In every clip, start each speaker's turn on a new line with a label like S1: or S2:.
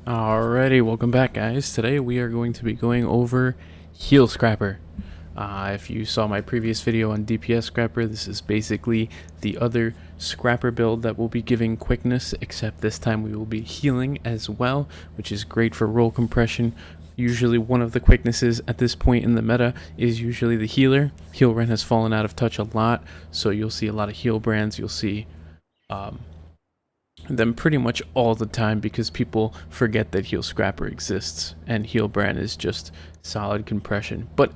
S1: Alrighty, welcome back, guys. Today we are going to be going over Heal Scrapper. If you saw my previous video on DPS Scrapper, this is basically the other Scrapper build that will be giving quickness, except this time we will be healing as well, which is great for roll compression. Usually one of the quicknesses at this point in the meta is usually the healer. Heal Rend has fallen out of touch a lot, so you'll see a lot of heal brands. You'll see them pretty much all the time because people forget that Heal Scrapper exists and Heal Brand is just solid compression. But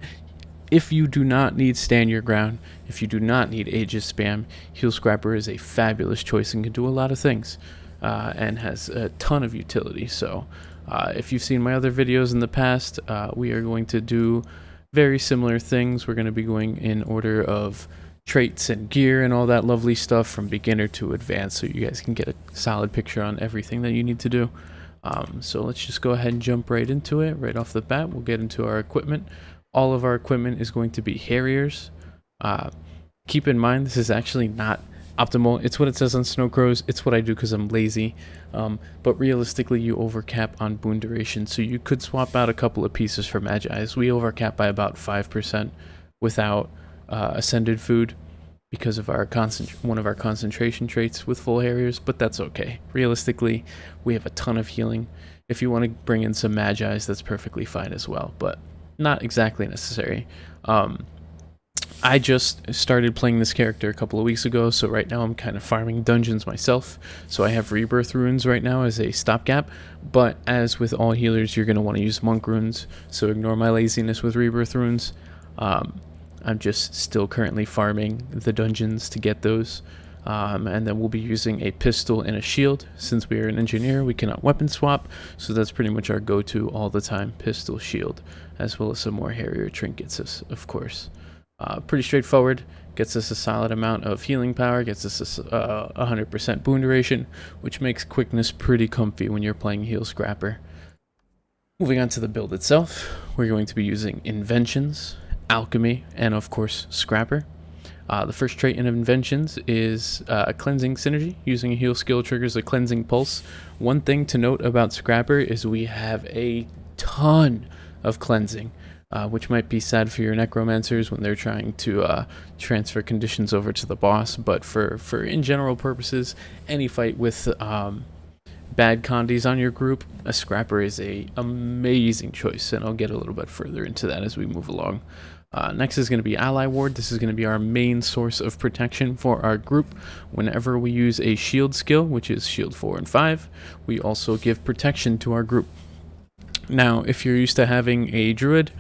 S1: if you do not need Stand Your Ground, if you do not need Aegis spam, Heal Scrapper is a fabulous choice and can do a lot of things and has a ton of utility. So if you've seen my other videos in the past, we are going to do very similar things. We're going to be going in order of traits and gear and all that lovely stuff from beginner to advanced, so you guys can get a solid picture on everything that you need to do. So let's just go ahead and jump right into it. Right off the bat, we'll get into our equipment. All of our equipment is going to be Harriers. Keep in mind, this is actually not optimal. It's what it says on Snow Crows. It's what I do because I'm lazy. But realistically, you overcap on Boon Duration, so you could swap out a couple of pieces for Magi's. We overcap by about 5% without Ascended Food because of our one of our concentration traits with full Harriers, but that's okay. Realistically, we have a ton of healing. If you want to bring in some Magi's, that's perfectly fine as well, but not exactly necessary. I just started playing this character a couple of weeks ago, so right now I'm kind of farming dungeons myself. So I have Rebirth Runes right now as a stopgap, but as with all healers, you're going to want to use Monk Runes, so ignore my laziness with Rebirth Runes. I'm just still currently farming the dungeons to get those. And then we'll be using a pistol and a shield. Since we are an engineer, we cannot weapon swap, so that's pretty much our go-to all the time, pistol, shield, as well as some more Harrier trinkets, of course. Pretty straightforward, gets us a solid amount of healing power, gets us 100% Boon Duration, which makes quickness pretty comfy when you're playing Heal Scrapper. Moving on to the build itself, we're going to be using Inventions, Alchemy, and of course Scrapper. The first trait in Inventions is Cleansing Synergy. Using a heal skill triggers a Cleansing Pulse. One thing to note about Scrapper is we have a ton of cleansing, which might be sad for your Necromancers when they're trying to transfer conditions over to the boss, but for in general purposes, any fight with bad condies on your group, a Scrapper is a amazing choice, and I'll get a little bit further into that as we move along. Next is going to be Ally Ward. This is going to be our main source of protection for our group. Whenever we use a shield skill, which is shield 4 and 5, we also give protection to our group. Now, if you're used to having a druid,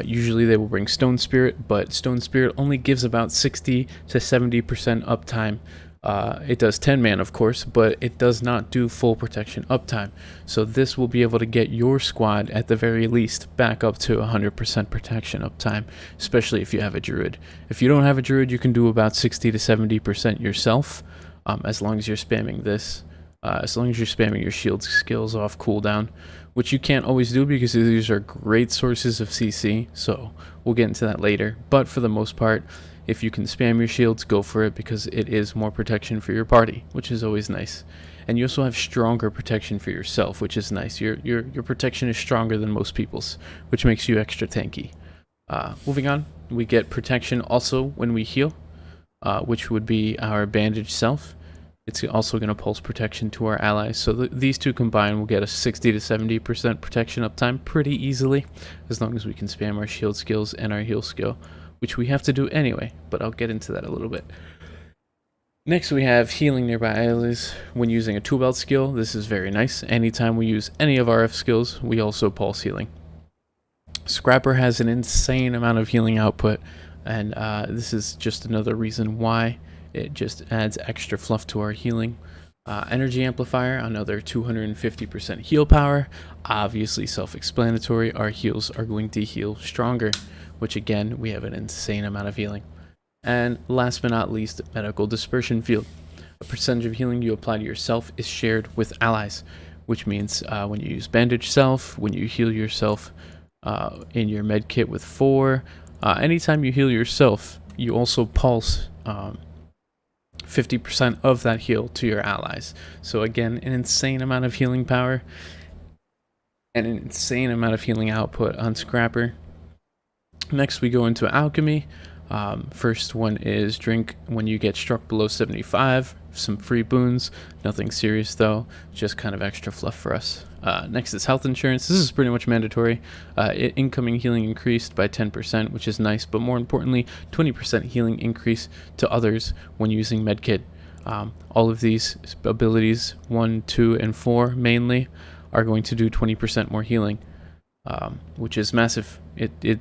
S1: usually they will bring Stone Spirit, but Stone Spirit only gives about 60 to 70% uptime. It does 10 man, of course, but it does not do full protection uptime. So this will be able to get your squad, at the very least, back up to 100% protection uptime, especially if you have a druid. If you don't have a druid, you can do about 60 to 70% yourself, as long as you're spamming this. As long as you're spamming your shield skills off cooldown, which you can't always do because these are great sources of CC, so we'll get into that later. But for the most part, if you can spam your shields, go for it because it is more protection for your party, which is always nice. And you also have stronger protection for yourself, which is nice. Your protection is stronger than most people's, which makes you extra tanky. Moving on, we get protection also when we heal, which would be our Bandage Self. It's also going to pulse protection to our allies. So these two combined will get us 60 to 70% protection uptime pretty easily, as long as we can spam our shield skills and our heal skill, which we have to do anyway, but I'll get into that a little bit. Next, we have Healing Nearby Allies. When using a 2-belt skill, this is very nice. Anytime we use any of our F skills, we also pulse healing. Scrapper has an insane amount of healing output, and this is just another reason why. It just adds extra fluff to our healing. Energy Amplifier, another 250% heal power. Obviously self-explanatory, our heals are going to heal stronger, which again, we have an insane amount of healing. And last but not least, Medical Dispersion Field. A percentage of healing you apply to yourself is shared with allies, which means when you use Bandage Self, when you heal yourself in your med kit with 4, anytime you heal yourself, you also pulse 50% of that heal to your allies. So again, an insane amount of healing power. and an insane amount of healing output on Scrapper. Next, we go into Alchemy. First one is drink when you get struck below 75. Some free boons. Nothing serious though, just kind of extra fluff for us. Next is health insurance. This is pretty much mandatory. Incoming healing increased by 10%, which is nice, but more importantly, 20% healing increase to others when using medkit. All of these abilities, 1, 2, and 4 mainly, are going to do 20% more healing, which is massive.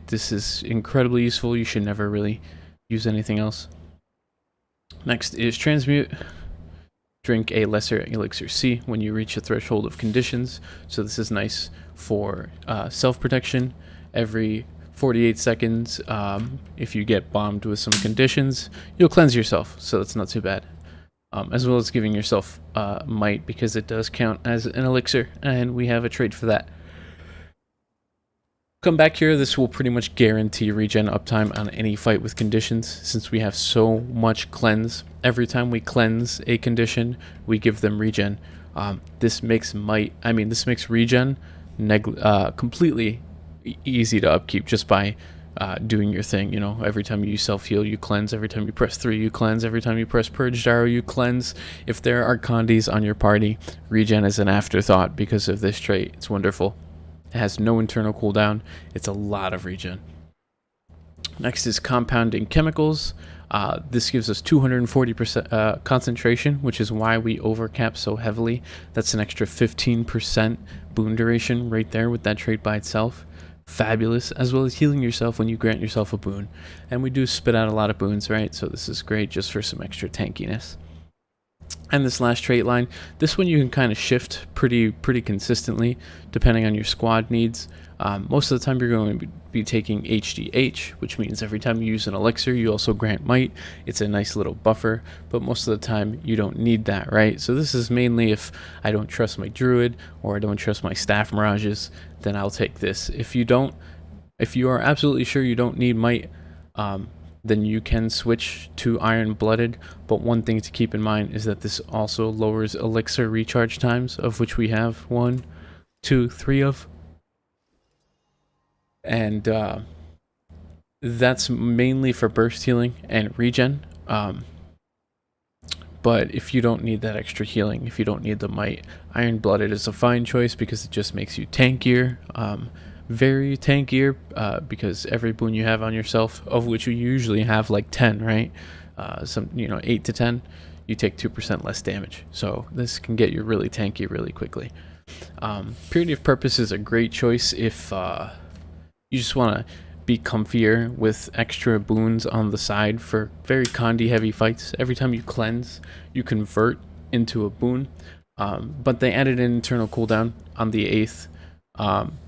S1: This is incredibly useful. You should never really use anything else. Next is transmute. Drink a lesser elixir C when you reach a threshold of conditions. So this is nice for self-protection. Every 48 seconds, if you get bombed with some conditions, you'll cleanse yourself, so that's not too bad. As well as giving yourself might, because it does count as an elixir, and we have a trait for that. Come back here, this will pretty much guarantee regen uptime on any fight with conditions, since we have so much cleanse. Every time we cleanse a condition, we give them regen. This makes regen completely easy to upkeep just by doing your thing. You know, every time you self-heal, you cleanse. Every time you press 3, you cleanse. Every time you press Purge Gyro, you cleanse. If there are Condis on your party, regen is an afterthought because of this trait. It's wonderful. It has no internal cooldown. It's a lot of regen. Next is compounding chemicals. This gives us 240% concentration, which is why we overcap so heavily. That's an extra 15% boon duration right there with that trait by itself. Fabulous, as well as healing yourself when you grant yourself a boon. And we do spit out a lot of boons, right? So this is great just for some extra tankiness. And this last trait line, this one you can kind of shift pretty consistently depending on your squad needs. Most of the time you're going to be taking HDH, which means every time you use an elixir you also grant might. It's a nice little buffer, but most of the time you don't need that, right? So this is mainly if I don't trust my druid or I don't trust my staff mirages, then I'll take this. If you are absolutely sure you don't need might, then you can switch to Iron Blooded, but one thing to keep in mind is that this also lowers elixir recharge times, of which we have 1, 2, 3 of. And that's mainly for burst healing and regen. But if you don't need that extra healing, if you don't need the might, Iron Blooded is a fine choice because it just makes you tankier. Very tankier, because every boon you have on yourself, of which you usually have like 10, right? 8 to 10, you take 2% less damage. So this can get you really tanky really quickly. Purity of Purpose is a great choice if you just want to be comfier with extra boons on the side for very Condi heavy fights. Every time you cleanse, you convert into a boon. But they added an internal cooldown on the 8th.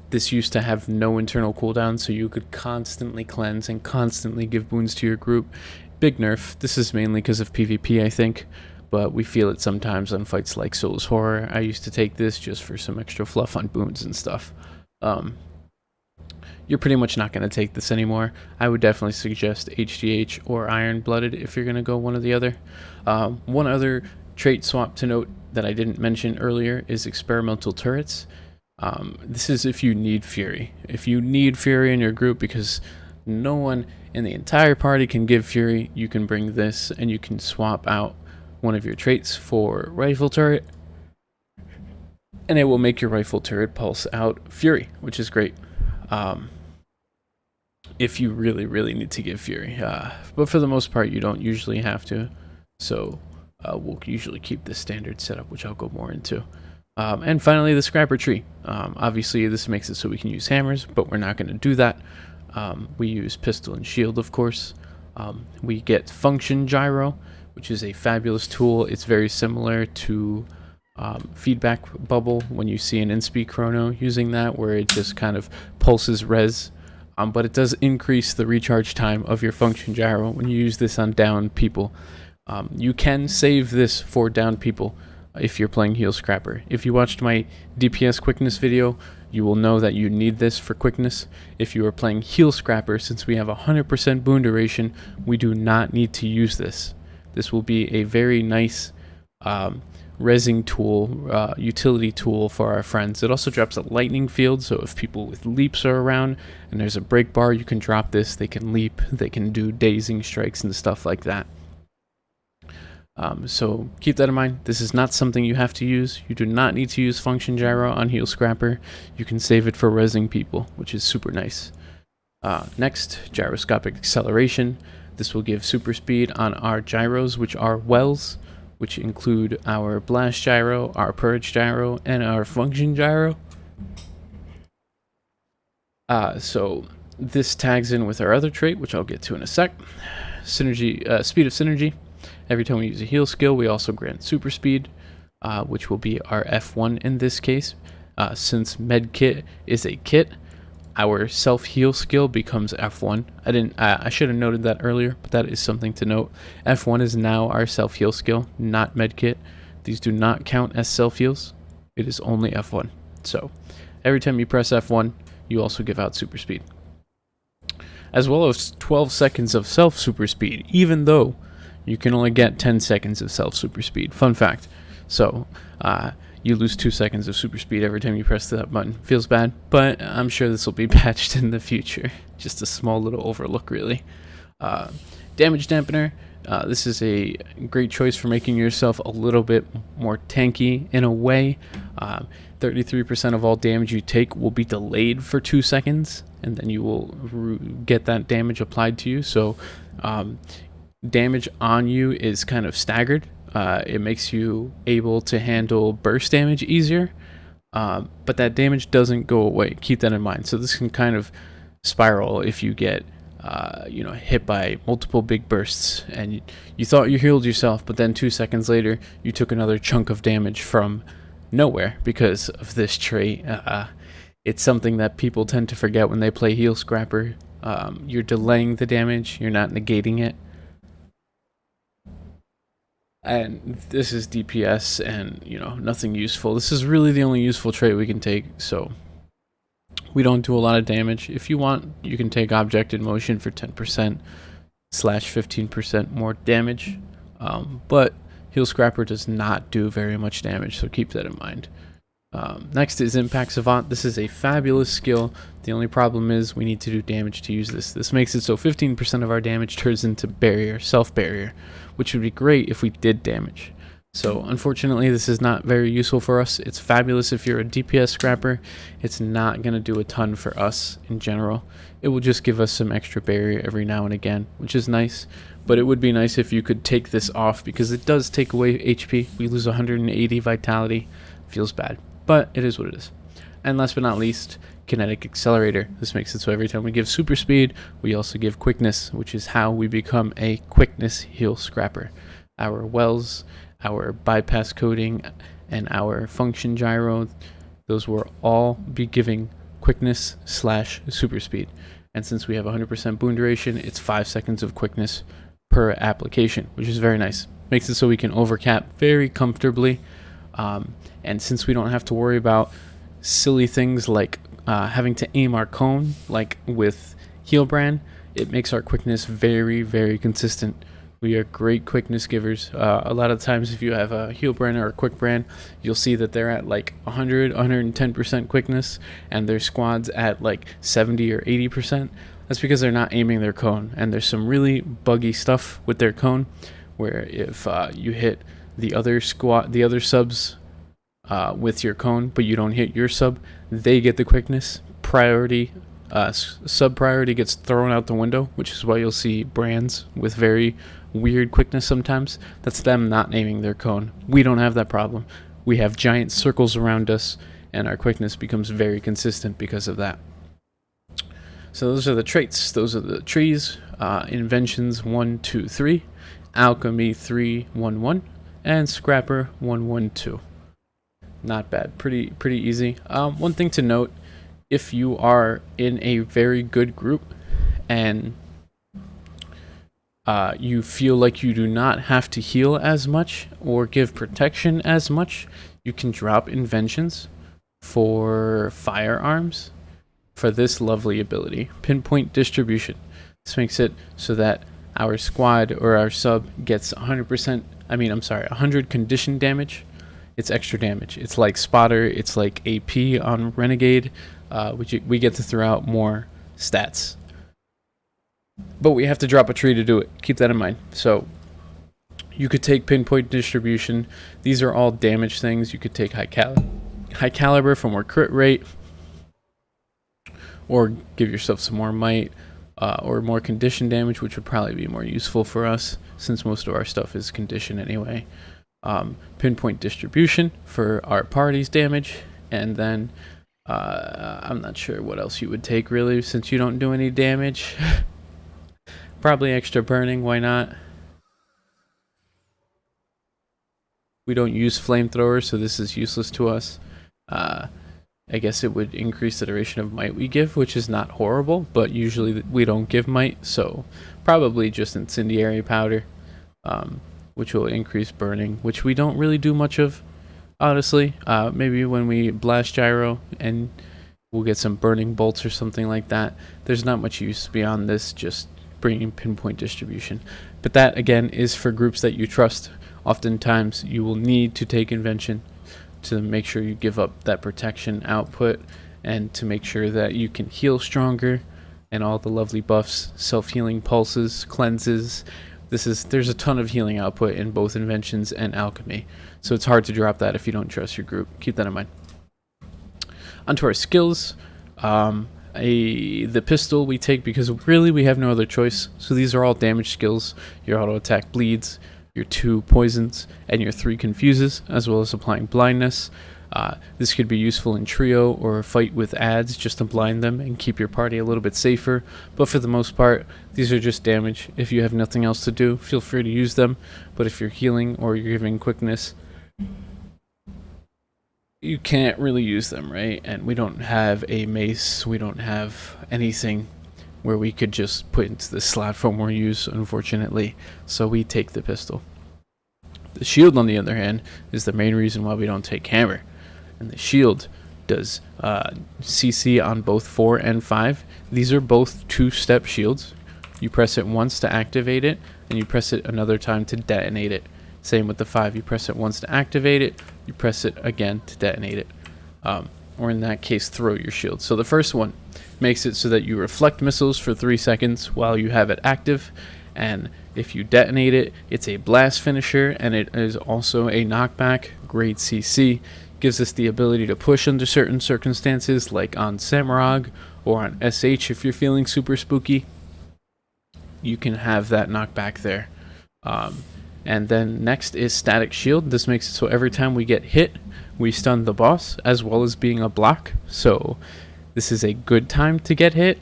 S1: This used to have no internal cooldown, so you could constantly cleanse and constantly give boons to your group. Big nerf. This is mainly because of PvP, I think, but we feel it sometimes on fights like Souls Horror. I used to take this just for some extra fluff on boons and stuff. You're pretty much not going to take this anymore. I would definitely suggest HDH or Iron Blooded if you're going to go one or the other. One other trait swap to note that I didn't mention earlier is experimental turrets. This is if you need Fury. If you need Fury in your group because no one in the entire party can give Fury, you can bring this and you can swap out one of your traits for Rifle Turret, and it will make your Rifle Turret pulse out Fury, which is great. If you really need to give Fury. But for the most part, you don't usually have to. So we'll usually keep this standard setup, which I'll go more into. And finally, the Scrapper tree. Obviously, this makes it so we can use hammers, but we're not going to do that. We use pistol and shield, of course. We get function gyro, which is a fabulous tool. It's very similar to feedback bubble when you see an inspeed chrono using that, where it just kind of pulses res. But it does increase the recharge time of your function gyro when you use this on down people. You can save this for down people if you're playing Heal Scrapper. If you watched my DPS Quickness video, you will know that you need this for quickness. If you are playing Heal Scrapper, since we have 100% Boon Duration, we do not need to use this. This will be a very nice rezzing tool, utility tool for our friends. It also drops a lightning field, so if people with leaps are around and there's a break bar, you can drop this, they can leap, they can do dazing strikes and stuff like that. So keep that in mind. This is not something you have to use. You do not need to use function gyro on Heel Scrapper. You can save it for rezzing people, which is super nice. Next, gyroscopic acceleration. This will give super speed on our gyros, which are wells, which include our blast gyro, our purge gyro, and our function gyro. So this tags in with our other trait, which I'll get to in a sec. Synergy, speed of synergy. Every time we use a heal skill, we also grant super speed, which will be our F1 in this case. Since medkit is a kit, our self-heal skill becomes F1. I should have noted that earlier, but that is something to note. F1 is now our self-heal skill, not medkit. These do not count as self-heals. It is only F1. So every time you press F1, you also give out super speed. As well as 12 seconds of self-super speed, even though you can only get 10 seconds of self-super speed. Fun fact. So, you lose 2 seconds of super speed every time you press that button. Feels bad, but I'm sure this will be patched in the future. Just a small little overlook, really. Damage dampener. This is a great choice for making yourself a little bit more tanky in a way. 33% of all damage you take will be delayed for 2 seconds, and then you will get that damage applied to you. So, damage on you is kind of staggered. It makes you able to handle burst damage easier, but that damage doesn't go away. Keep that in mind. So this can kind of spiral if you get hit by multiple big bursts and you thought you healed yourself, but then 2 seconds later you took another chunk of damage from nowhere because of this trait. It's something that people tend to forget when they play Heel Scrapper. You're delaying the damage, you're not negating it. And this is DPS and, nothing useful. This is really the only useful trait we can take, so we don't do a lot of damage. If you want, you can take Object in Motion for 10% / 15% more damage, but Heel Scrapper does not do very much damage, so keep that in mind. Next is Impact Savant. This is a fabulous skill. The only problem is we need to do damage to use this. This makes it so 15% of our damage turns into barrier, self-barrier, which would be great if we did damage. So unfortunately, this is not very useful for us. It's fabulous if you're a DPS scrapper. It's not going to do a ton for us in general. It will just give us some extra barrier every now and again, which is nice. But it would be nice if you could take this off because it does take away HP. We lose 180 vitality. Feels bad, but it is what it is. And last but not least, Kinetic Accelerator. This makes it so every time we give super speed, we also give quickness, which is how we become a quickness Heel Scrapper. Our wells, our bypass coding, and our function gyro, those will all be giving quickness / super speed. And since we have 100% Boon Duration, it's 5 seconds of quickness per application, which is very nice. Makes it so we can overcap very comfortably. And since we don't have to worry about silly things like having to aim our cone, like with Healbrand, it makes our quickness very, very consistent. We are great quickness givers. A lot of times if you have a Healbrand or a Quickbrand, you'll see that they're at like 100, 110% quickness, and their squad's at like 70 or 80%. That's because they're not aiming their cone, and there's some really buggy stuff with their cone, where if you hit the other subs with your cone, but you don't hit your sub, they get the quickness priority. Sub priority gets thrown out the window, which is why you'll see brands with very weird quickness sometimes. That's them not aiming their cone. We don't have that problem. We have giant circles around us, and our quickness becomes very consistent because of that. So those are the traits. Those are the trees. Inventions 1, 2, 3, Alchemy 3, 1, 1, and Scrapper 1, 1, 2. Not bad. Pretty easy. One thing to note, if you are in a very good group and you feel like you do not have to heal as much or give protection as much, you can drop inventions for firearms for this lovely ability, Pinpoint Distribution. This makes it so that our squad or our sub gets 100 condition damage it's extra damage. It's like Spotter, it's like AP on Renegade. We get to throw out more stats. But we have to drop a tree to do it. Keep that in mind. So you could take Pinpoint Distribution. These are all damage things. You could take High Caliber for more crit rate, or give yourself some more might, or more condition damage, which would probably be more useful for us since most of our stuff is condition anyway. Pinpoint Distribution for our party's damage, and then I'm not sure what else you would take really since you don't do any damage. Probably extra burning, why not? We don't use flamethrowers, so this is useless to us. I guess it would increase the duration of might we give, which is not horrible, but usually we don't give might, so probably just incendiary powder, which will increase burning, which we don't really do much of, honestly. Maybe when we blast gyro and we'll get some burning bolts or something like that. There's not much use beyond this, just bringing Pinpoint Distribution. But that, again, is for groups that you trust. Oftentimes, you will need to take Invention to make sure you give up that protection output and to make sure that you can heal stronger and all the lovely buffs, self-healing pulses, cleanses. There's a ton of healing output in both Inventions and Alchemy, so it's hard to drop that if you don't trust your group. Keep that in mind. Onto our skills. The pistol we take because really we have no other choice. So these are all damage skills. Your auto attack bleeds, your 2 poisons, and your 3 confuses, as well as applying blindness. This could be useful in trio or fight with adds just to blind them and keep your party a little bit safer. But for the most part, these are just damage. If you have nothing else to do, feel free to use them. But if you're healing or you're giving quickness, you can't really use them, right? And we don't have a mace, we don't have anything where we could just put into the slot for more use, unfortunately. So we take the pistol. The shield, on the other hand, is the main reason why we don't take hammer. And the shield does CC on both 4 and 5. These are both 2-step shields. You press it once to activate it, and you press it another time to detonate it. Same with the 5. You press it once to activate it, you press it again to detonate it. Or in that case, throw your shield. So the first one makes it so that you reflect missiles for 3 seconds while you have it active. And if you detonate it, it's a blast finisher, and it is also a knockback. Great CC. Gives us the ability to push under certain circumstances, like on Samurag or on SH if you're feeling super spooky. You can have that knockback there. And then next is Static Shield. This makes it so every time we get hit, we stun the boss, as well as being a block. So this is a good time to get hit,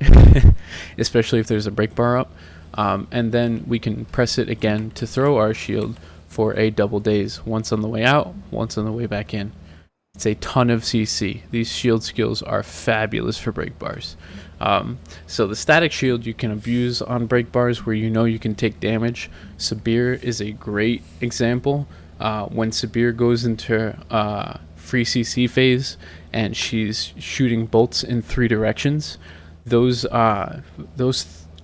S1: especially if there's a break bar up. And then we can press it again to throw our shield for a double daze, once on the way out, once on the way back in. It's a ton of CC. These shield skills are fabulous for break bars. So the static shield you can abuse on break bars where you know you can take damage. Sabir is a great example. When Sabir goes into free CC phase and she's shooting bolts in 3 directions, those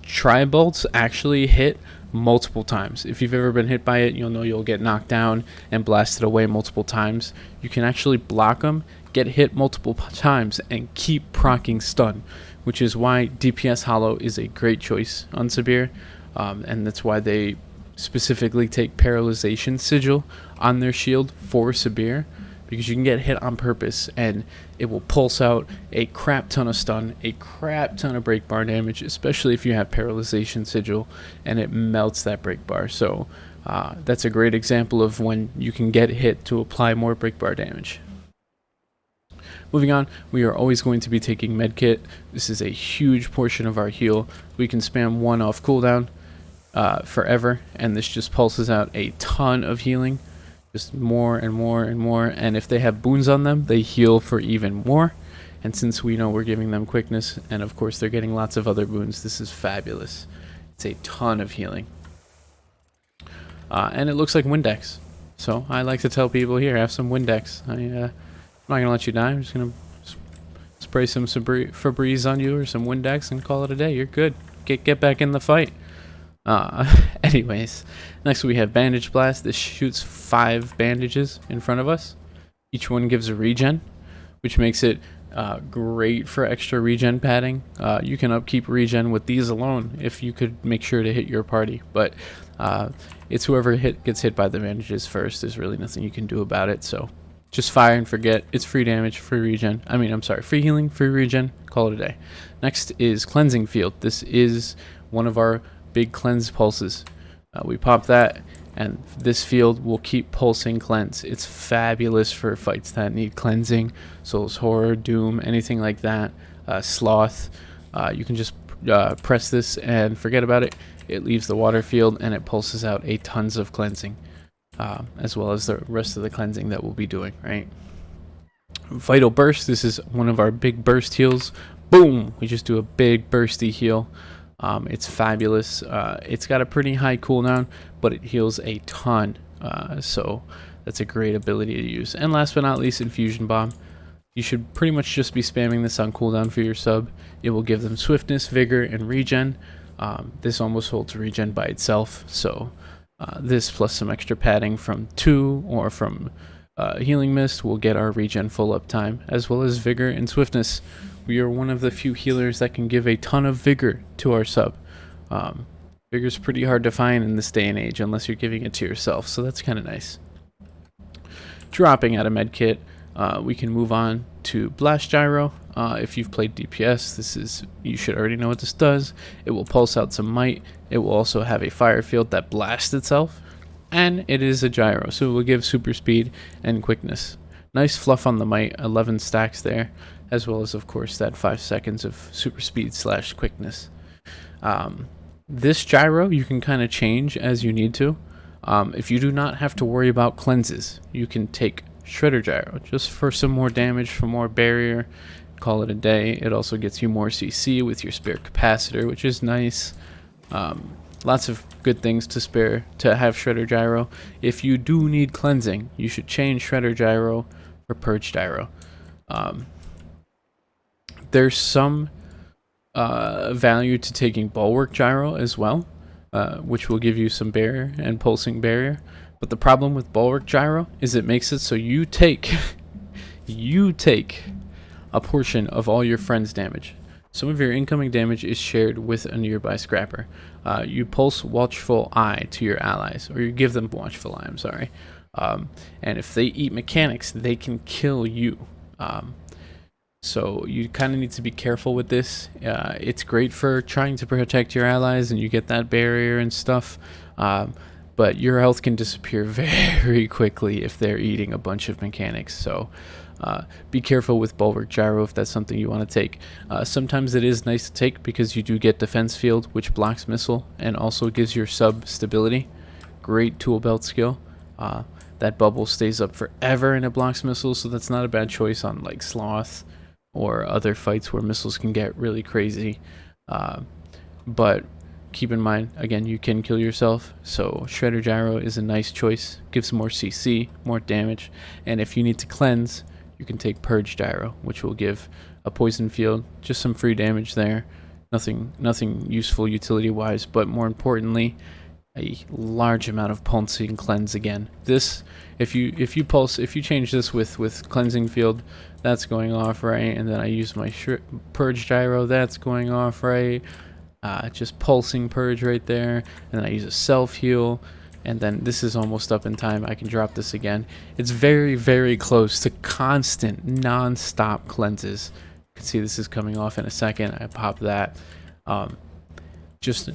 S1: tri-bolts actually hit multiple times. If you've ever been hit by it, you'll know you'll get knocked down and blasted away multiple times. You can actually block them, get hit multiple times, and keep proccing stun, which is why DPS Hollow is a great choice on Sabir, and that's why they specifically take paralization sigil on their shield for Sabir, because you can get hit on purpose and it will pulse out a crap ton of stun, a crap ton of break bar damage, especially if you have paralization sigil, and it melts that break bar. So that's a great example of when you can get hit to apply more break bar damage. Moving on, we are always going to be taking medkit. This is a huge portion of our heal. We can spam 1 off cooldown forever, and this just pulses out a ton of healing. Just more and more and more, and if they have boons on them, they heal for even more. And since we know we're giving them quickness, and of course they're getting lots of other boons, this is fabulous. It's a ton of healing. And it looks like Windex. So I like to tell people, here, have some Windex. I'm not going to let you die. I'm just going to spray some Febreze on you or some Windex and call it a day. You're good. Get back in the fight. Anyways, next we have Bandage Blast. This shoots 5 bandages in front of us. Each one gives a regen, which makes it great for extra regen padding. You can upkeep regen with these alone if you could make sure to hit your party, but it's whoever gets hit by the bandages first. There's really nothing you can do about it, so just fire and forget. It's free damage, free regen. Free healing, free regen. Call it a day. Next is Cleansing Field. This is one of our big cleanse pulses. We pop that, and this field will keep pulsing cleanse. It's fabulous for fights that need cleansing. Souls Horror, Doom, anything like that. Sloth. You can just press this and forget about it. It leaves the water field, and it pulses out a tons of cleansing. As well as the rest of the cleansing that we'll be doing, right? Vital Burst, this is one of our big burst heals. Boom! We just do a big bursty heal. It's fabulous. It's got a pretty high cooldown, but it heals a ton. So that's a great ability to use. And last but not least, Infusion Bomb. You should pretty much just be spamming this on cooldown for your sub. It will give them swiftness, vigor, and regen. This almost holds regen by itself, so this plus some extra padding from 2 or from Healing Mist will get our regen full uptime, as well as vigor and swiftness. We are one of the few healers that can give a ton of vigor to our sub. Vigor is pretty hard to find in this day and age unless you're giving it to yourself, so that's kind of nice. Dropping out of medkit, we can move on to Blast Gyro. If you've played DPS, you should already know what this does. It will pulse out some might. It will also have a fire field that blasts itself, and it is a gyro, so it will give super speed and quickness. Nice fluff on the might, 11 stacks there, as well as of course that 5 seconds of super speed / quickness. This gyro you can kind of change as you need to. If you do not have to worry about cleanses, you can take Shredder Gyro just for some more damage, for more barrier. Call it a day. It also gets you more CC with your Spirit Capacitor, which is nice. Lots of good things to spare to have Shredder Gyro. If you do need cleansing, you should change Shredder Gyro for Purge Gyro. There's some value to taking Bulwark Gyro as well, which will give you some barrier and pulsing barrier. But the problem with Bulwark Gyro is it makes it so you take a portion of all your friends' damage. Some of your incoming damage is shared with a nearby scrapper. You pulse Watchful Eye to your allies, or you give them Watchful Eye, I'm sorry. And if they eat mechanics, they can kill you. So you kind of need to be careful with this. It's great for trying to protect your allies, and you get that barrier and stuff. But your health can disappear very quickly if they're eating a bunch of mechanics. So be careful with Bulwark Gyro if that's something you want to take. Sometimes it is nice to take because you do get Defense Field, which blocks missile and also gives your sub stability. Great tool belt skill. That bubble stays up forever and it blocks missiles, so that's not a bad choice on like Sloth or other fights where missiles can get really crazy. But keep in mind, again, you can kill yourself, so Shredder Gyro is a nice choice. Gives more CC, more damage, and if you need to cleanse, you can take Purge Gyro, which will give a poison field, just some free damage there. Nothing useful utility-wise, but more importantly, a large amount of pulsing cleanse again. This, if you change this with cleansing field, that's going off right, and then I use my Purge Gyro, that's going off right. Just pulsing purge right there, and then I use a self heal, and then this is almost up in time. I can drop this again. It's very, very close to constant non-stop cleanses. You can see this is coming off in a second. I pop that. Just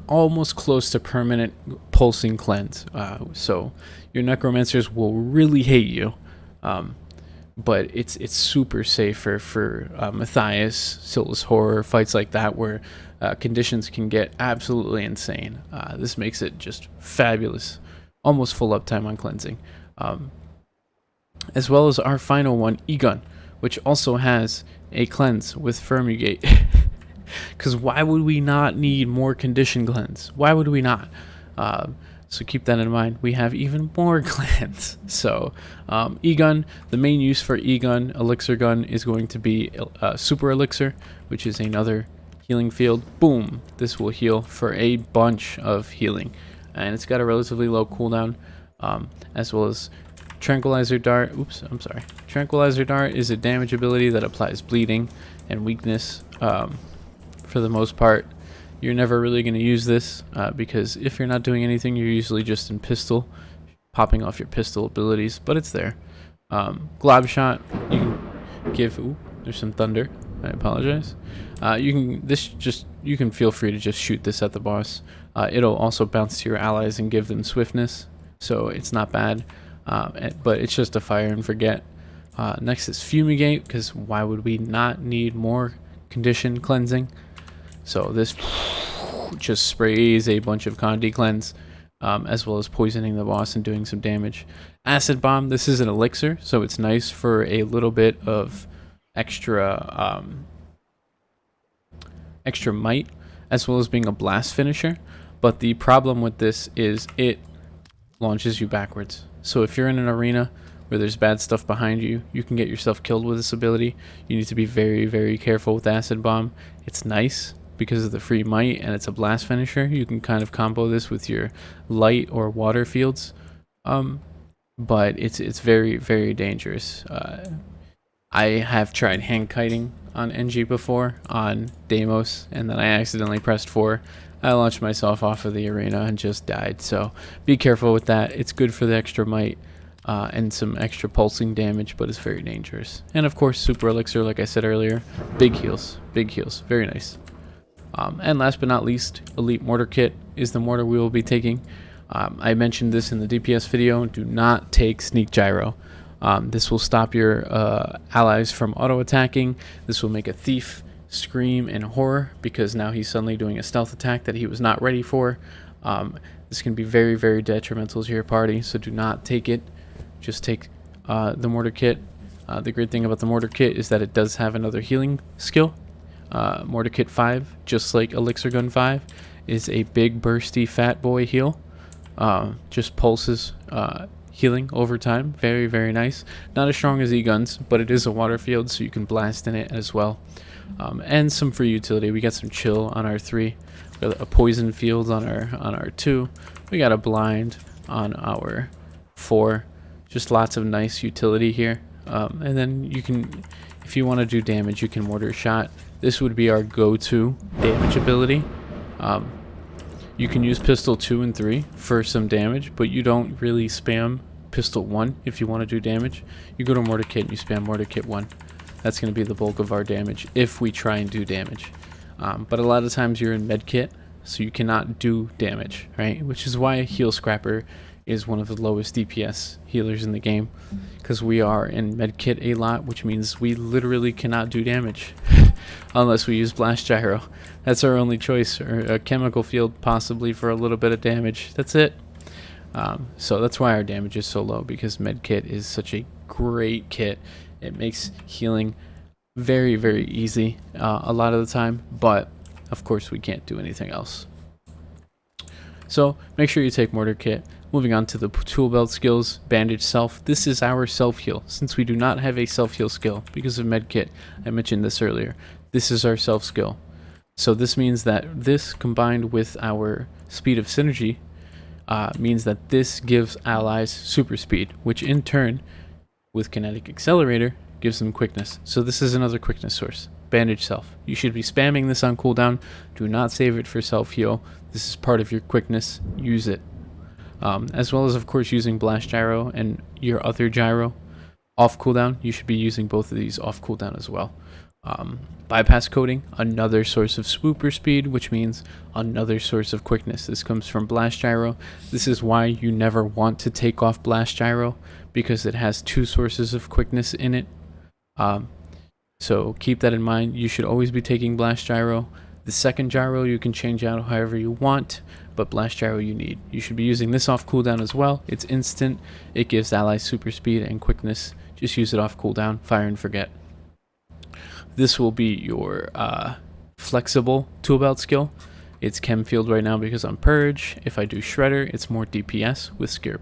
S1: almost close to permanent pulsing cleanse. So your necromancers will really hate you. But it's super safe for Matthias, Souls Horror, fights like that where conditions can get absolutely insane. This makes it just fabulous. Almost full uptime on cleansing. As well as our final one, E-Gun, which also has a cleanse with Firmugate. Because why would we not need more condition cleanse? Why would we not? So keep that in mind. We have even more cleanse. So E-Gun, the main use for E-Gun, Elixir Gun, is going to be Super Elixir, which is another healing field. Boom! This will heal for a bunch of healing. And it's got a relatively low cooldown, as well as Tranquilizer Dart, oops, I'm sorry. Tranquilizer Dart is a damage ability that applies bleeding and weakness. For the most part, you're never really going to use this because if you're not doing anything, you're usually just in pistol, popping off your pistol abilities, but it's there. Glob Shot, you can give, ooh, there's some thunder, I apologize. You can feel free to just shoot this at the boss. It'll also bounce to your allies and give them swiftness, so it's not bad, but it's just a fire and forget. Next is Fumigate, because why would we not need more condition cleansing? So this just sprays a bunch of Condi cleanse, as well as poisoning the boss and doing some damage. Acid Bomb, this is an elixir, so it's nice for a little bit of extra extra might, as well as being a blast finisher. But the problem with this is it launches you backwards. So if you're in an arena where there's bad stuff behind you, you can get yourself killed with this ability. You need to be very, very careful with Acid Bomb. It's nice because of the free might, and it's a blast finisher. You can kind of combo this with your light or water fields, but it's very, very dangerous. I have tried hand kiting on NG before on Deimos, and then I accidentally pressed 4. I launched myself off of the arena and just died, so be careful with that. It's good for the extra might and some extra pulsing damage, but it's very dangerous. And of course, Super Elixir, like I said earlier, big heals, very nice. And last but not least, Elite Mortar Kit is the mortar we will be taking. I mentioned this in the DPS video. Do not take Sneak Gyro. This will stop your allies from auto-attacking. This will make a thief scream in horror because now he's suddenly doing a stealth attack that he was not ready for. This can be very, very detrimental to your party, so do not take it. Just take the Mortar Kit. The great thing about the Mortar Kit is that it does have another healing skill. Mortar Kit 5, just like Elixir Gun 5, is a big bursty fat boy heal. Just pulses healing over time. Very, very nice. Not as strong as E-Guns, but it is a water field, so you can blast in it as well. And some free utility. We got some chill on our 3. We got a poison field on our 2. We got a blind on our 4. Just lots of nice utility here. And then you can, if you want to do damage, you can Mortar Shot. This would be our go-to damage ability. You can use Pistol 2 and 3 for some damage, but you don't really spam Pistol 1 if you want to do damage. You go to Mortar Kit and you spam Mortar Kit 1. That's going to be the bulk of our damage if we try and do damage. But a lot of times you're in Med Kit, so you cannot do damage, right? Which is why Heal Scrapper is one of the lowest DPS healers in the game, because we are in Med Kit a lot, which means we literally cannot do damage unless we use Blast Gyro. That's our only choice, or a chemical field possibly for a little bit of damage. That's it. So that's why our damage is so low, because Med Kit is such a great kit. It makes healing very, very easy a lot of the time, but of course we can't do anything else. So make sure you take Mortar Kit. Moving on to the tool belt skills, Bandage Self. This is our self-heal. Since we do not have a self-heal skill because of Medkit, I mentioned this earlier, this is our self-skill. So this means that this combined with our Speed of Synergy means that this gives allies super speed, which in turn, with Kinetic Accelerator, gives them quickness. So this is another quickness source. Bandage Self. You should be spamming this on cooldown. Do not save it for self-heal. This is part of your quickness. Use it. As well as, of course, using Blast Gyro and your other gyro off cooldown. You should be using both of these off cooldown as well. Bypass Coating, another source of swooper speed, which means another source of quickness. This comes from Blast Gyro. This is why you never want to take off Blast Gyro, because it has 2 sources of quickness in it. So keep that in mind. You should always be taking Blast Gyro. The second gyro you can change out however you want, but Blast Gyro you need. You should be using this off cooldown as well. It's instant. It gives allies super speed and quickness. Just use it off cooldown. Fire and forget. This will be your flexible tool belt skill. It's Chem Field right now because I'm Purge. If I do Shredder, it's more DPS with Spare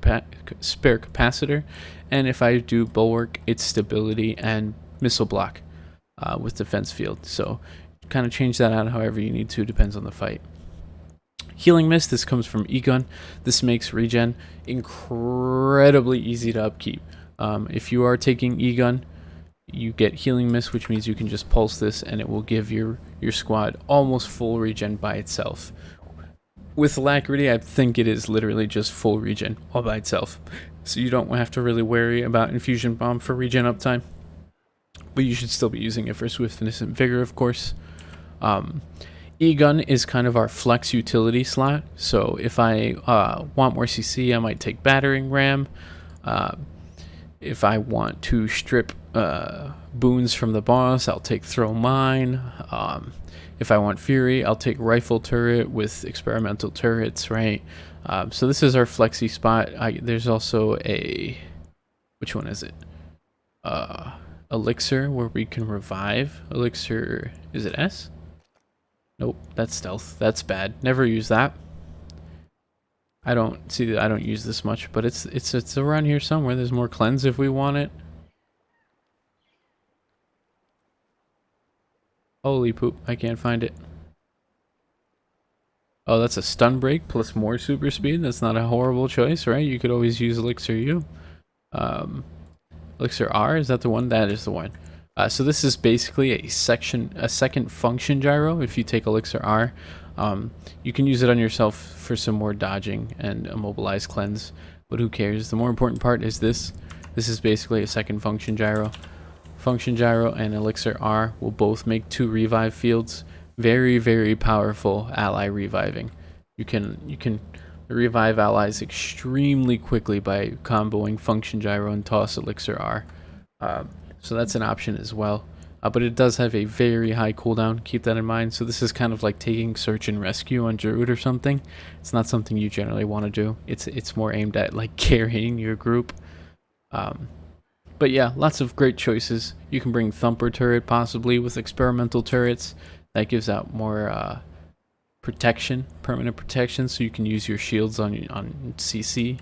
S1: Capacitor. And if I do Bulwark, it's Stability and Missile Block with Defense Field. So kind of change that out however you need to, depends on the fight. Healing Mist, this comes from E-Gun. This makes regen incredibly easy to upkeep. If you are taking E-Gun, you get Healing Mist, which means you can just pulse this and it will give your squad almost full regen by itself. With Alacrity, I think it is literally just full regen all by itself. So you don't have to really worry about Infusion Bomb for regen uptime. But you should still be using it for Swiftness and Vigor, of course. E-Gun is kind of our flex utility slot. So if I want more CC, I might take Battering Ram. If I want to strip boons from the boss, I'll take Throw Mine. If I want Fury, I'll take Rifle Turret with experimental turrets, right? So this is our flexi spot. There's also a... Which one is it? Elixir, where we can revive. Elixir... Is it S? Nope, that's stealth. That's bad. Never use that. I don't use this much, but it's around here somewhere. There's more cleanse if we want it. Holy poop, I can't find it. Oh, that's a stun break plus more super speed. That's not a horrible choice, right? You could always use Elixir U. Elixir R, is that the one? That is the one. So this is basically a second function gyro. If you take Elixir R, you can use it on yourself for some more dodging and immobilize cleanse, but who cares? The more important part is this. This is basically a second function gyro. Function gyro and Elixir R will both make 2 revive fields. Very, very powerful ally reviving. You can revive allies extremely quickly by comboing function gyro and toss Elixir R. So that's an option as well. But it does have a very high cooldown. Keep that in mind. So this is kind of like taking search and rescue on Druid or something. It's not something you generally want to do. It's more aimed at like carrying your group. But yeah, lots of great choices. You can bring Thumper Turret possibly with experimental turrets. That gives out more protection, permanent protection, so you can use your shields on CC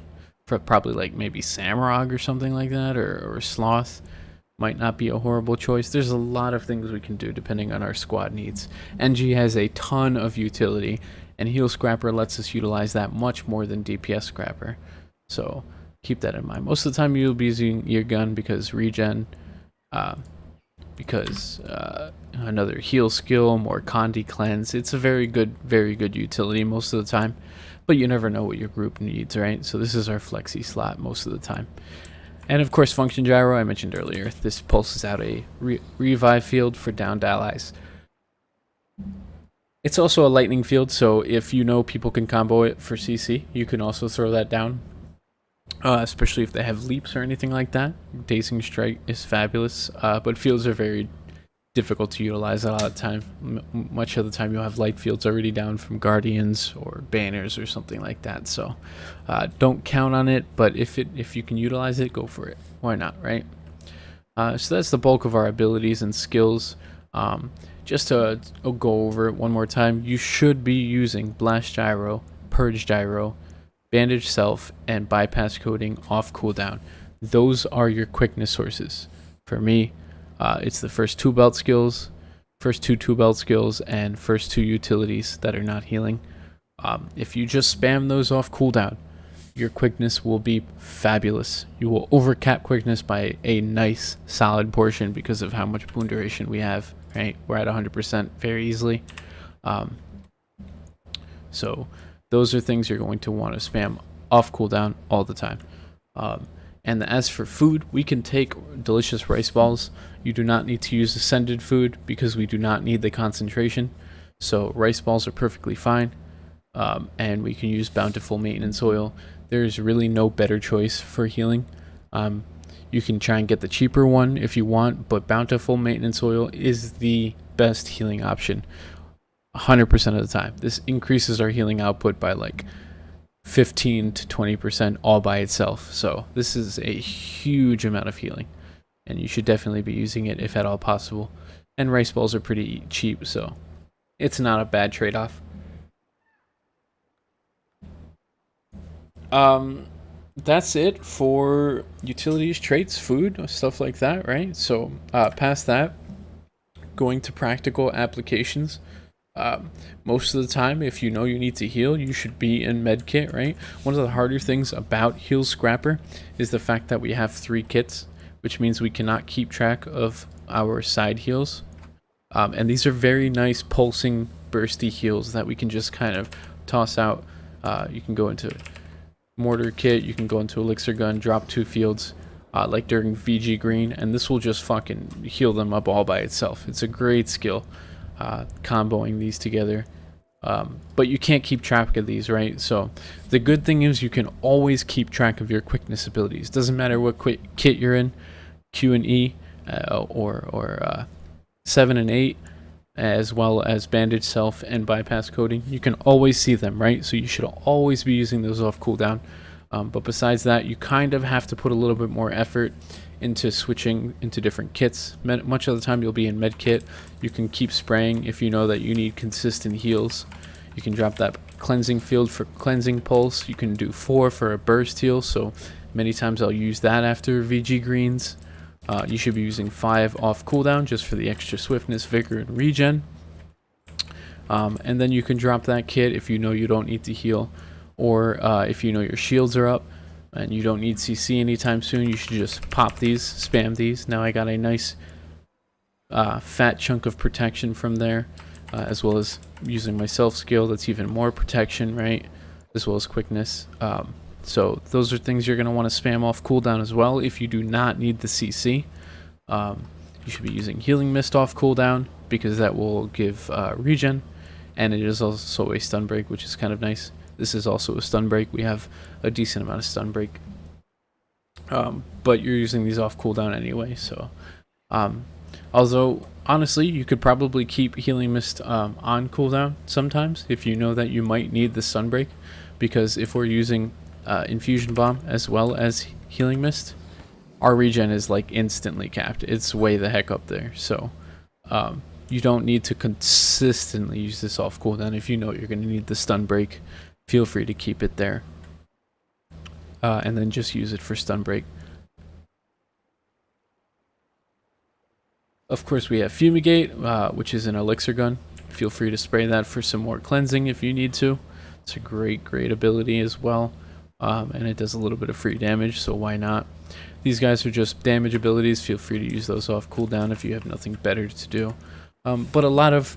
S1: for probably like maybe Samurag or something like that, or Sloth. Might not be a horrible choice. There's a lot of things we can do depending on our squad needs. NG has a ton of utility, and Heal Scrapper lets us utilize that much more than DPS Scrapper. So keep that in mind. Most of the time you'll be using your gun because regen, because another heal skill, more Condi cleanse. It's a very good utility most of the time, but you never know what your group needs, right? So this is our flexi slot most of the time. And of course, function gyro, I mentioned earlier. This pulses out a revive field for downed allies. It's also a lightning field, so if you know people can combo it for CC, you can also throw that down. Especially if they have leaps or anything like that. Dazing Strike is fabulous, but fields are very difficult to utilize a lot of the time. Much of the time you'll have light fields already down from Guardians or Banners or something like that, so don't count on it, but if you can utilize it, go for it. Why not, right? So that's the bulk of our abilities and skills. Just to go over it one more time, you should be using Blast Gyro, Purge Gyro, Bandage Self, and Bypass Coating off cooldown. Those are your quickness sources. For me, it's the first 2 belt skills, first 2 belt skills, and first 2 utilities that are not healing. If you just spam those off cooldown, your quickness will be fabulous. You will overcap quickness by a nice solid portion because of how much Boon Duration we have, right? We're at 100% very easily. So those are things you're going to want to spam off cooldown all the time. And as for food, we can take delicious rice balls. You do not need to use ascended food because we do not need the concentration. So rice balls are perfectly fine. And we can use bountiful maintenance oil. There's really no better choice for healing. You can try and get the cheaper one if you want, but bountiful maintenance oil is the best healing option 100% of the time. This increases our healing output by like 15 to 20% all by itself. So this is a huge amount of healing, and you should definitely be using it if at all possible. And rice balls are pretty cheap, so it's not a bad trade-off. That's it for utilities, traits, food, stuff like that, right? So past that, going to practical applications. Most of the time, if you know you need to heal, you should be in med kit, right? One of the harder things about Heal Scrapper is the fact that we have 3 kits, which means we cannot keep track of our side heals. And these are very nice pulsing, bursty heals that we can just kind of toss out. You can go into Mortar Kit, you can go into Elixir Gun, drop 2 fields, like during VG Green, and this will just fucking heal them up all by itself. It's a great skill, comboing these together. But you can't keep track of these, right? So the good thing is you can always keep track of your quickness abilities. Doesn't matter what kit you're in, Q and E, or 7 and 8, as well as bandage self and bypass coding. You can always see them, right? So you should always be using those off cooldown. But besides that, you kind of have to put a little bit more effort into switching into different kits. Much of the time you'll be in med kit. You can keep spraying if you know that you need consistent heals. You can drop that cleansing field for cleansing pulse. You can do 4 for a burst heal, so many times I'll use that after VG greens. You should be using 5 off cooldown just for the extra swiftness, vigor, and regen. And then you can drop that kit if you know you don't need to heal, or if you know your shields are up and you don't need CC anytime soon. You should just pop these, spam these. Now I got a nice fat chunk of protection from there, as well as using my self skill. That's even more protection, right? As well as quickness. So those are things you're going to want to spam off cooldown as well if you do not need the CC. You should be using Healing Mist off cooldown because that will give regen, and it is also a stun break, which is kind of nice. This is also a stun break. We have a decent amount of stun break, but you're using these off cooldown anyway. So, although honestly, you could probably keep Healing Mist on cooldown sometimes if you know that you might need the stun break, because if we're using Infusion Bomb as well as Healing Mist, our regen is like instantly capped. It's way the heck up there. So you don't need to consistently use this off cooldown. If you know you're going to need the stun break, feel free to keep it there, and then just use it for stun break. Of course, we have Fumigate, which is an elixir gun. Feel free to spray that for some more cleansing if you need to. It's a great ability as well. And it does a little bit of free damage, so why not? These guys are just damage abilities. Feel free to use those off cooldown if you have nothing better to do. But a lot of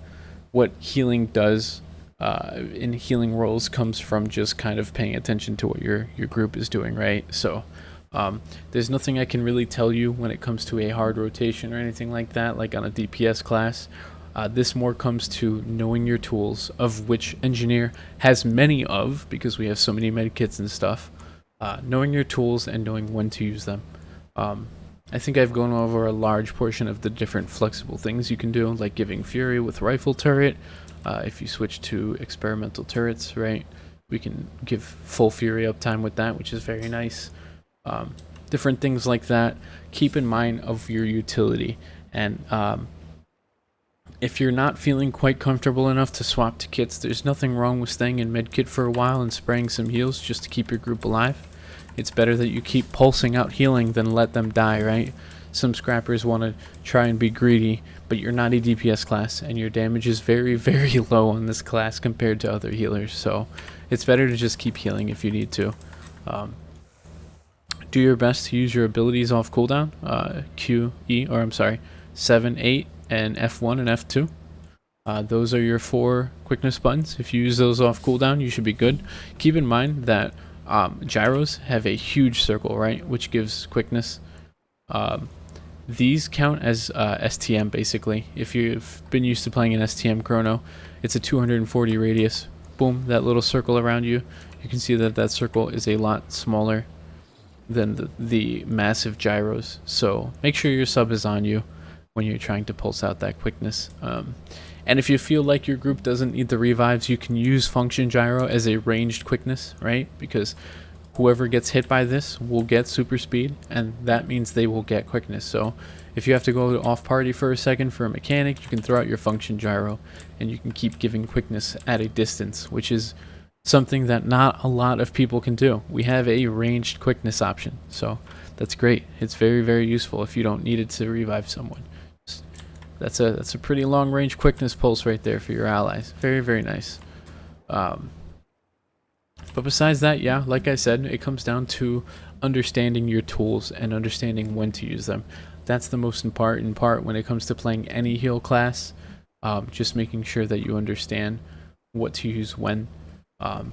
S1: what healing does in healing roles comes from just kind of paying attention to what your group is doing, right? So there's nothing I can really tell you when it comes to a hard rotation or anything like that, like on a DPS class. This more comes to knowing your tools, of which Engineer has many of, because we have so many medkits and stuff. Knowing your tools and knowing when to use them. I think I've gone over a large portion of the different flexible things you can do, like giving Fury with Rifle Turret. If you switch to experimental turrets, right, we can give full Fury uptime with that, which is very nice. Different things like that. Keep in mind of your utility, and if you're not feeling quite comfortable enough to swap to kits, there's nothing wrong with staying in medkit for a while and spraying some heals just to keep your group alive. It's better that you keep pulsing out healing than let them die, right? Some scrappers want to try and be greedy, but you're not a DPS class, and your damage is very, very low on this class compared to other healers, so it's better to just keep healing if you need to. Do your best to use your abilities off cooldown, Q, E, or I'm sorry, 7, 8, and F1 and F2. Those are your 4 quickness buttons. If you use those off cooldown, you should be good. Keep in mind that gyros have a huge circle, right, which gives quickness. These count as STM, basically. If you've been used to playing an STM chrono, it's a 240 radius. Boom, that little circle around you. You can see that that circle is a lot smaller than the massive gyros. So make sure your sub is on you when you're trying to pulse out that quickness. And if you feel like your group doesn't need the revives, you can use function gyro as a ranged quickness, right? Because whoever gets hit by this will get super speed, and that means they will get quickness. So if you have to go off party for a second for a mechanic, you can throw out your function gyro and you can keep giving quickness at a distance, which is something that not a lot of people can do. We have a ranged quickness option, so that's great. It's very, very useful if you don't need it to revive someone. That's a pretty long range quickness pulse right there for your allies. Very, very nice. Um, but besides that, yeah, like I said, it comes down to understanding your tools and understanding when to use them. That's the most important part when it comes to playing any heal class. Just making sure that you understand what to use when.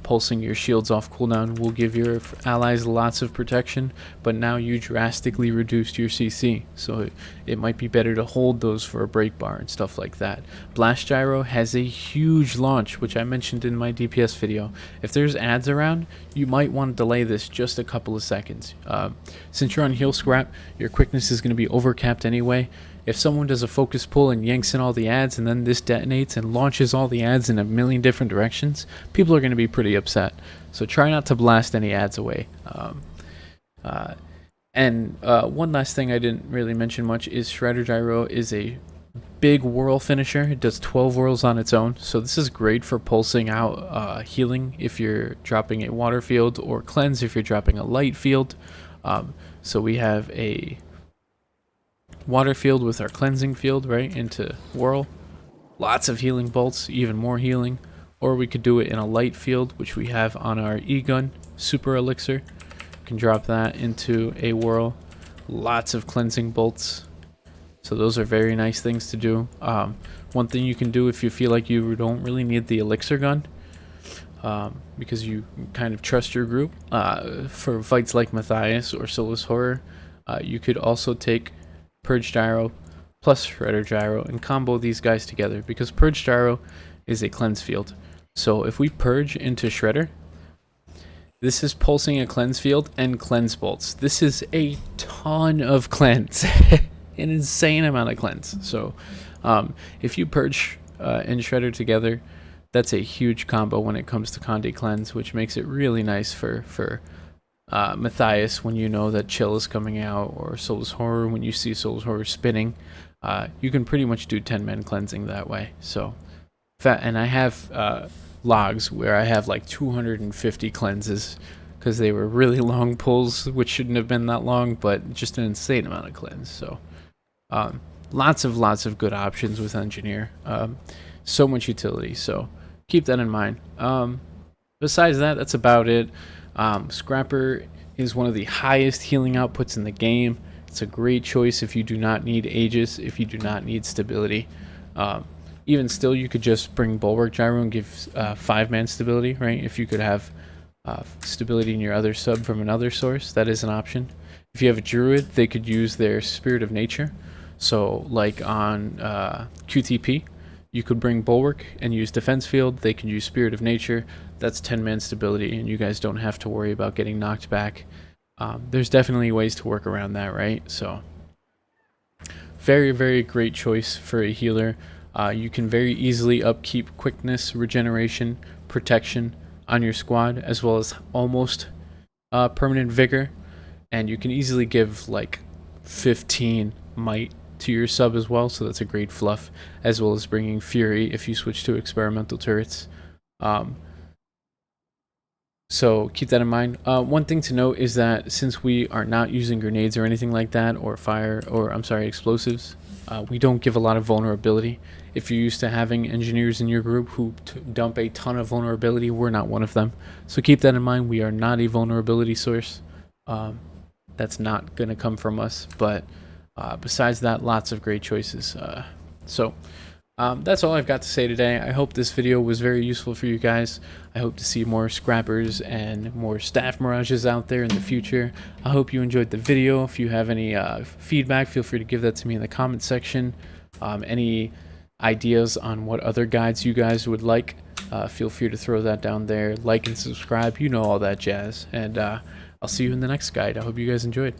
S1: Pulsing your shields off cooldown will give your allies lots of protection, but now you drastically reduced your CC, so it might be better to hold those for a break bar and stuff like that. Blast Gyro has a huge launch, which I mentioned in my DPS video. If there's ads around, you might want to delay this just a couple of seconds. Since you're on heal scrap, your quickness is going to be overcapped anyway. If someone does a focus pull and yanks in all the ads and then this detonates and launches all the ads in a million different directions, people are going to be pretty upset. So try not to blast any ads away. One last thing I didn't really mention much is Shredder Gyro is a big whirl finisher. It does 12 whirls on its own, so this is great for pulsing out healing if you're dropping a water field, or cleanse if you're dropping a light field. So we have a water field with our cleansing field right into whirl, lots of healing bolts, even more healing. Or we could do it in a light field, which we have on our E-gun super elixir. You can drop that into a whirl, lots of cleansing bolts. So those are very nice things to do. One thing you can do if you feel like you don't really need the elixir gun, because you kind of trust your group, for fights like Matthias or Soulless Horror, you could also take Purge Gyro plus Shredder Gyro and combo these guys together, because Purge Gyro is a cleanse field. So if we purge into Shredder, this is pulsing a cleanse field and cleanse bolts. This is a ton of cleanse, an insane amount of cleanse. So if you purge and Shredder together, that's a huge combo when it comes to Conde Cleanse, which makes it really nice for Matthias when you know that Chill is coming out, or Soulless Horror when you see Soulless Horror spinning. You can pretty much do 10-man cleansing that way. So, and I have logs where I have like 250 cleanses, because they were really long pulls, which shouldn't have been that long, but just an insane amount of cleanse. So lots of good options with Engineer. So much utility, so keep that in mind. Besides that, that's about it. Scrapper is one of the highest healing outputs in the game. It's a great choice if you do not need Aegis, if you do not need stability. Even still, you could just bring Bulwark Gyro and give 5-man stability, right? If you could have stability in your other sub from another source, that is an option. If you have a Druid, they could use their Spirit of Nature. So like on QTP, you could bring Bulwark and use Defense Field. They can use Spirit of Nature. That's 10-man stability, and you guys don't have to worry about getting knocked back. There's definitely ways to work around that, right? So very, very great choice for a healer. You can very easily upkeep quickness, regeneration, protection on your squad, as well as almost permanent vigor. And you can easily give like 15 might to your sub as well, so that's a great fluff, as well as bringing fury if you switch to experimental turrets. So keep that in mind. One thing to note is that since we are not using grenades or anything like that, or explosives, we don't give a lot of vulnerability. If you're used to having engineers in your group who dump a ton of vulnerability, we're not one of them. So keep that in mind. We are not a vulnerability source. That's not going to come from us. But besides that, lots of great choices. That's all I've got to say today. I hope this video was very useful for you guys. I hope to see more scrappers and more staff mirages out there in the future. I hope you enjoyed the video. If you have any feedback, feel free to give that to me in the comment section. Any ideas on what other guides you guys would like, feel free to throw that down there. Like and subscribe, you know, all that jazz. And I'll see you in the next guide. I hope you guys enjoyed.